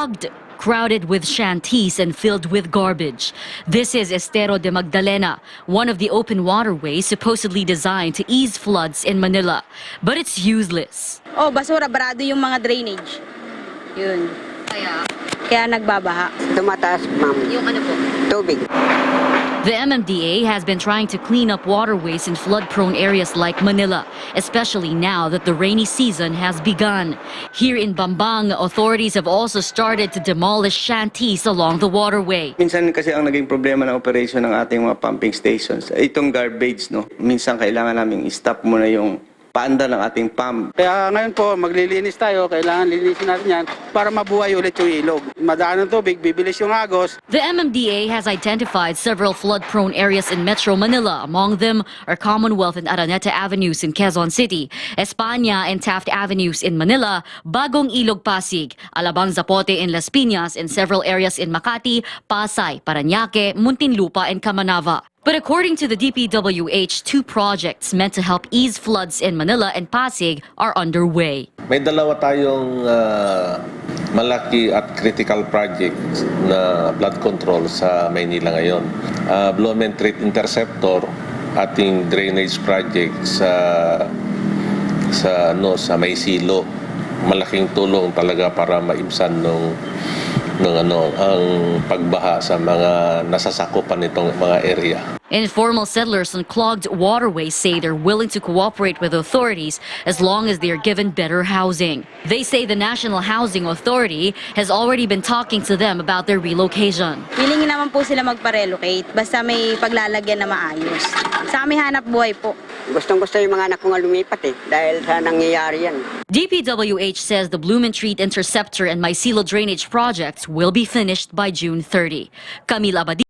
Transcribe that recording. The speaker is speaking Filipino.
clogged, crowded with shanties and filled with garbage. This is Estero de Magdalena, one of the open waterways supposedly designed to ease floods in Manila. But it's useless. Oh, basura, barado yung mga drainage. Yun. Kaya nagbabaha. Tumataas, ma'am. Yung ano po? Tubig. The MMDA has been trying to clean up waterways in flood-prone areas like Manila, especially now that the rainy season has begun. Here in Bambang, authorities have also started to demolish shanties along the waterway. Minsan kasi ang naging problema ng operation ng ating mga pumping stations, itong garbage, no? Minsan kailangan naming i-stop muna yung paandar ng ating pump. Kaya ngayon po, maglilinis tayo, kailangan linisin natin yan para mabuhay ulit yung ilog. Madaan ng tubig, bibilis yung agos. The MMDA has identified several flood-prone areas in Metro Manila. Among them are Commonwealth and Araneta Avenues in Quezon City, España and Taft Avenues in Manila, Bagong Ilog Pasig, Alabang Zapote in Las Piñas, and several areas in Makati, Pasay, Parañaque, Muntinlupa, and Kamanava. But according to the DPWH, 2 projects meant to help ease floods in Manila and Pasig are underway. May dalawa tayong malaki at critical projects na flood control sa Maynila ngayon. Bloom and Treat Interceptor, ating drainage project sa Maysilo. Malaking tulong talaga para maibsan ang pagbaha sa mga nasasakupan nitong mga area. Informal settlers on clogged waterways say they're willing to cooperate with authorities as long as they are given better housing. They say the National Housing Authority has already been talking to them about their relocation. Willing naman po sila magpa-relocate basta may paglalagyan na maayos. Sa kami hanap buhay po. Gustong-gusto yung mga anak ko nga lumipat dahil sa nangyayari yan. DPWH says the Bloom and Treat Interceptor and Maysilo drainage projects will be finished by June 30. Camille Abadi.